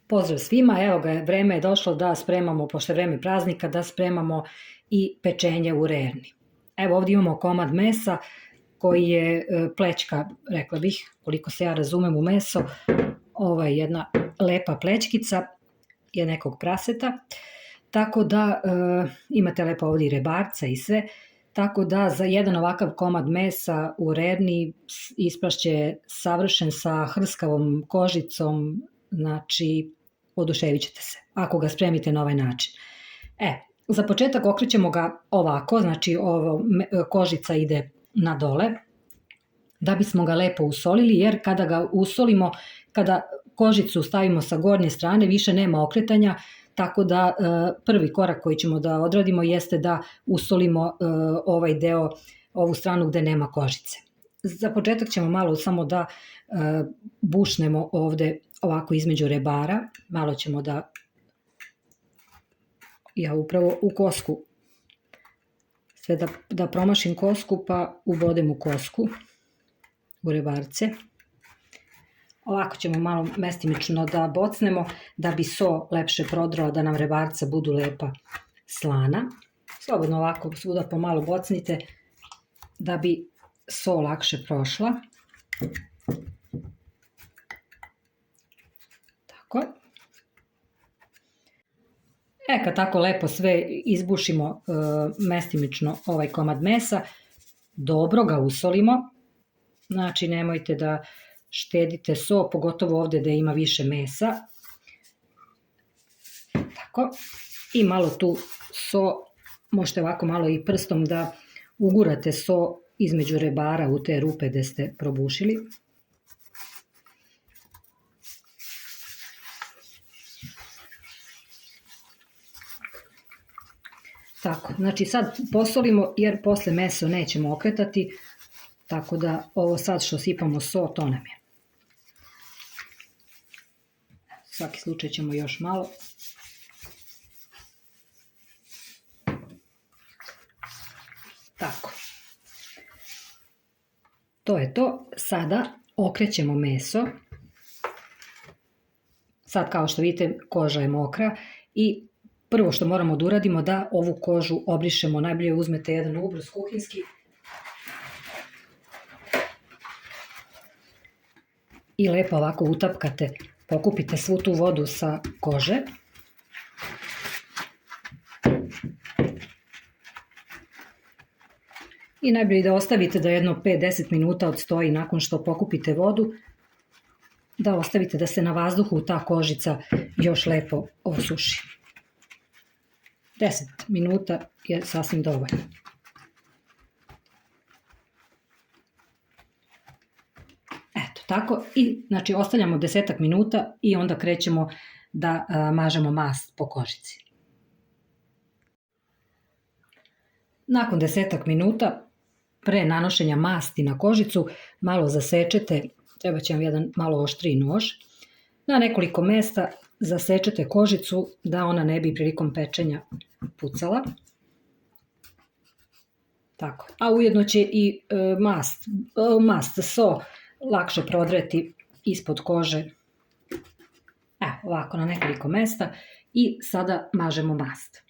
Pozdrav svima, evo ga, vreme je došlo da spremamo, pošto je vreme praznika, da spremamo i pečenje u rerni. Evo ovdje imamo komad mesa koji je plećka, rekla bih, koliko se ja razumem u meso, ovo je jedna lepa plećkica, je nekog praseta, tako da imate lepo ovdje i rebarca i sve, tako da za jedan ovakav komad mesa u rerni ispašće savršen sa hrskavom kožicom, znači oduševit ćete se ako ga spremite na ovaj način. Za početak okrećemo ga ovako, znači kožica ide na dole, da bismo ga lepo usolili, jer kada ga usolimo, kada kožicu stavimo sa gornje strane, više nema okretanja, tako da prvi korak koji ćemo da odradimo jeste da usolimo ovaj deo, ovu stranu gde nema kožice. Za početak ćemo malo samo da bušnemo ovde ovako između rebara, malo ćemo da, ja upravo u kosku, sve da promašim kosku pa ubodem u kosku, u rebarce. Ovako ćemo malo mestimično da bocnemo da bi so lepše prodrao, da nam rebarca budu lepa slana. Slobodno ovako svuda pomalo bocnite da bi so lakše prošla. Tako. Kad tako lepo sve izbušimo mestimično ovaj komad mesa, dobro ga usolimo, znači nemojte da štedite so, pogotovo ovde da ima više mesa. Tako. I malo tu so, možete ovako malo i prstom da ugurate so između rebara u te rupe gde ste probušili. Tako, znači sad posolimo jer posle meso nećemo okretati, tako da ovo sad što sipamo so, to nam je. Svaki slučaj ćemo još malo. Tako. To je to. Sada okrećemo meso. Sad kao što vidite koža je mokra i prvo što moramo da uradimo da ovu kožu obrišemo, najbolje uzmete jedan ubrus kuhinski i lepo ovako utapkate, pokupite svu tu vodu sa kože. I najbolje da ostavite da jedno 5-10 minuta odstoji nakon što pokupite vodu, da ostavite da se na vazduhu ta kožica još lepo osuši. 10 minuta je sasvim dovoljno. Eto, tako. I znači ostavljamo 10 minuta i onda krećemo da mažemo mast po kožici. Nakon 10 minuta, pre nanošenja masti na kožicu, malo zasečete, treba će vam jedan malo oštriji nož, na nekoliko mesta zasečete kožicu da ona ne bi prilikom pečenja pucala. Tako. A ujedno će i so lakše prodreti ispod kože. Evo, ovako na nekoliko mesta i sada mažemo mast.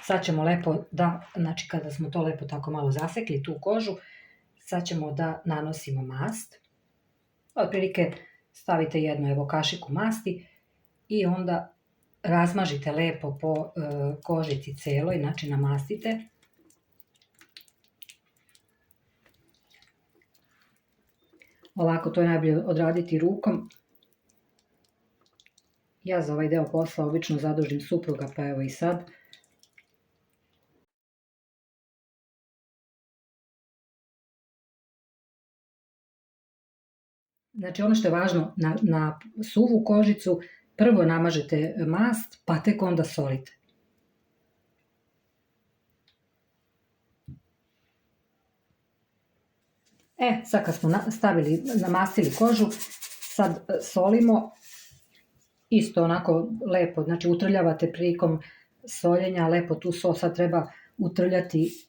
Sad ćemo lepo da, znači kada smo to lepo tako malo zasekli, tu kožu, sad ćemo da nanosimo mast. Otprilike stavite jednu kašiku masti i onda razmažite lepo po kožici celoj, znači namastite. Ovako to je najbolje odraditi rukom. Ja za ovaj deo posla obično zadužim supruga, pa evo i sad. Znači ono što je važno, na suvu kožicu prvo namažete mast, pa tek onda solite. Sad kad smo namastili kožu, sad solimo, isto onako lepo, znači utrljavate prilikom soljenja, lepo tu so sad treba utrljati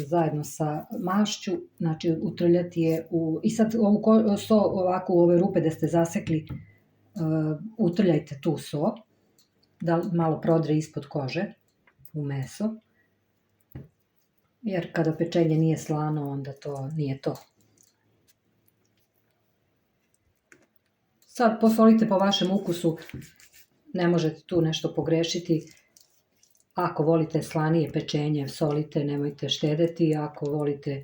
zajedno sa mašću, znači utrljati je i sad ovu so ovako u ove rupe da ste zasekli, utrljajte tu so, da malo prodre ispod kože u meso, jer kada pečenje nije slano, onda to nije to. Sad posolite po vašem ukusu, ne možete tu nešto pogrešiti. Ako volite slanije pečenje, solite, nemojte štedeti. Ako volite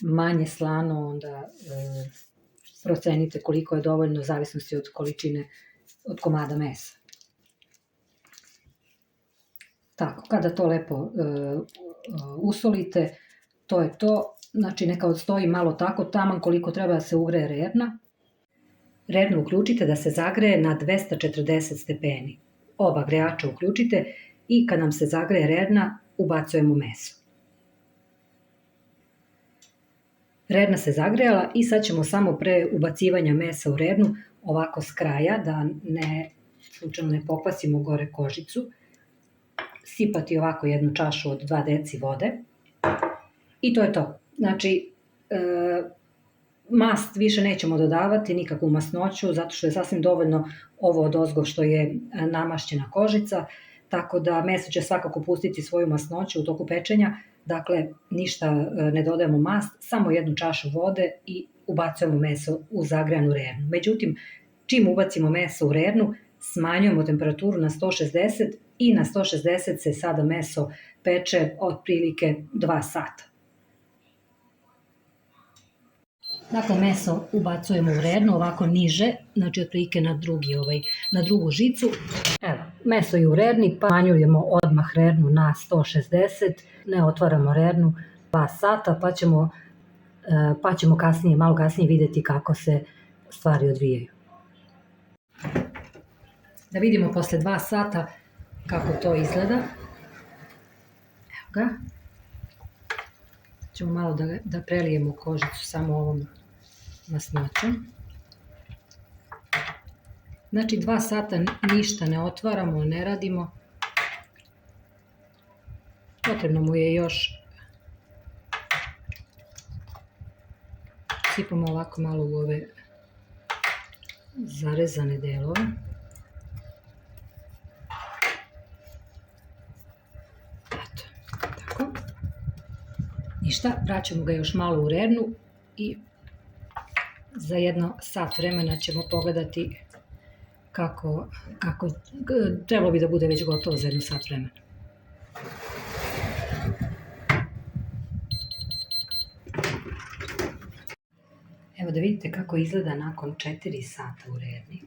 manje slano, onda procenite koliko je dovoljno, u zavisnosti od količine, od komada mesa. Tako, kada to lepo usolite, to je to. Znači neka odstoji malo tako, taman koliko treba da se ugreje rerna. Rernu uključite da se zagreje na 240 stepeni. Oba grejača uključite i kad nam se zagreje rerna, ubacujemo meso. Rerna se zagrejala i sad ćemo samo pre ubacivanja mesa u rernu ovako s kraja, da slučajno ne pokvasimo gore kožicu, sipati ovako jednu čašu od 2 deci vode i to je to. Znači, mast više nećemo dodavati, nikakvu masnoću, zato što je sasvim dovoljno ovo odozgo što je namašćena kožica, tako da meso će svakako pustiti svoju masnoću u toku pečenja, dakle ništa ne dodajemo mast, samo jednu čašu vode i ubacujemo meso u zagrejanu rernu. Međutim, čim ubacimo meso u rernu, smanjujemo temperaturu na 160 i na 160 se sada meso peče otprilike 2 sata. Dakle, meso ubacujemo u rernu, ovako niže, znači otprilike na drugu žicu. Evo, meso je u rerni, pa smanjujemo odmah rernu na 160, ne otvaramo rernu 2 sata, pa ćemo malo kasnije vidjeti kako se stvari odvijaju. Da vidimo posle 2 sata kako to izgleda. Evo ga. Ćemo malo da prelijemo kožicu samo ovom masnoćom. Znači 2 sata ništa ne otvaramo, ne radimo. Potrebno mu je još, sipamo ovako malo u ove zarezane delove. Eto, tako. Ništa, vraćamo ga još malo u rernu i za jedno sat vremena ćemo pogledati kako trebalo bi da bude već gotovo za jedno sat vremena. Evo da vidite kako izgleda nakon 4 sata u rerni.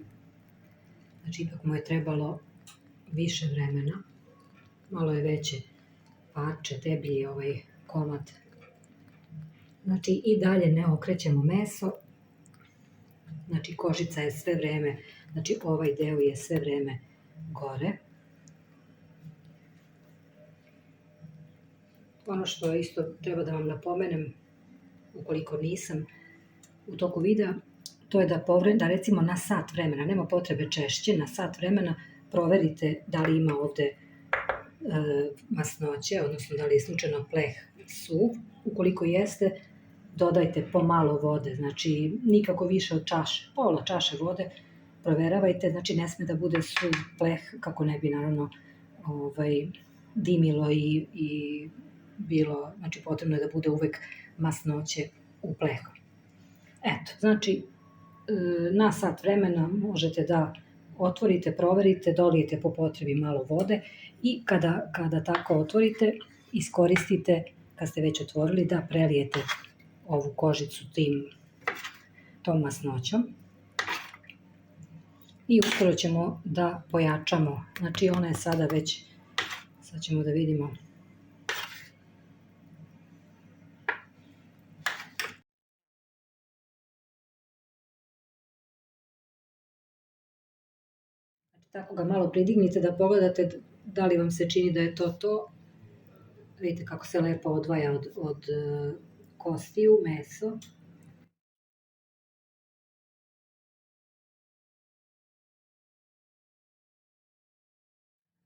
Znači ipak mu je trebalo više vremena. Malo je veće parče, deblji je ovaj komad. Znači i dalje ne okrećemo meso. Znači kožica je sve vreme, znači ovaj deo je sve vreme gore. Ono što isto treba da vam napomenem, ukoliko nisam u toku videa, to je da recimo na sat vremena, nema potrebe češće, na sat vremena proverite da li ima ovde masnoće, odnosno da li je slučajno pleh suv. Ukoliko jeste, dodajte pomalo vode, znači nikako više od čaše, pola čaše vode, proveravajte, znači ne sme da bude suv pleh, kako ne bi naravno dimilo i bilo, znači potrebno je da bude uvek masnoće u plehu. Eto, znači na sat vremena možete da otvorite, proverite, dolijete po potrebi malo vode i kada tako otvorite, iskoristite, kad ste već otvorili, da prelijete ovu kožicu tom masnoćom. I uskoro ćemo da pojačamo, znači ona je sada već, sad ćemo da vidimo. Tako ga malo pridignite da pogledate da li vam se čini da je to. Vidite kako se lepo odvaja od kostiju meso.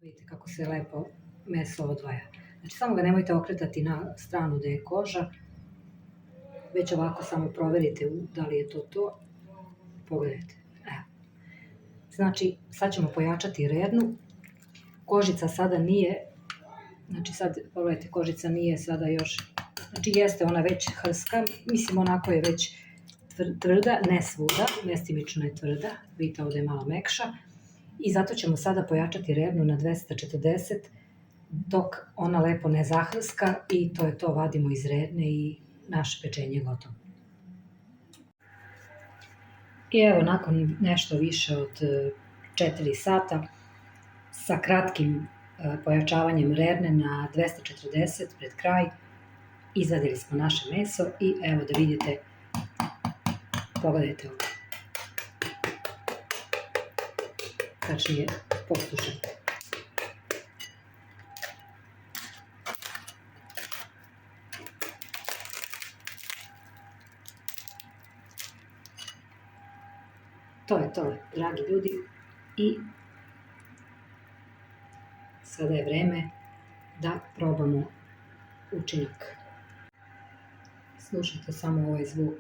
Vidite kako se lepo meso odvaja. Znači samo ga nemojte okretati na stranu gde je koža, već ovako samo proverite da li je to. Pogledajte. Evo. Znači sad ćemo pojačati rernu. Kožica sada nije, znači sad pogledajte, kožica nije sada još, znači jeste ona već hrska, mislim onako je već tvrda, ne svuda, mestimično je tvrda, vidite ovde je malo mekša i zato ćemo sada pojačati rernu na 240 dok ona lepo ne zahrska i to je to, vadimo iz rerne i naše pečenje je gotovo. I evo nakon nešto više od 4 sata sa kratkim pojačavanjem rerne na 240 pred kraj izvadili smo naše meso i evo da vidite, pogledajte ovo, tačnije postušeno. To je to, dragi ljudi, i sada je vreme da probamo učinak. Slušajte samo ovaj zvuk.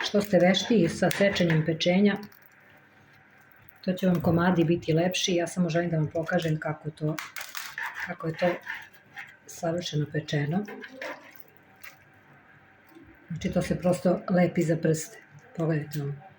Što ste veštiji sa sečenjem pečenja, to će vam komadi biti lepši. Ja samo želim da vam pokažem kako je to savršeno pečeno. Znači to se prosto lepi za prste. Pogledajte ovo.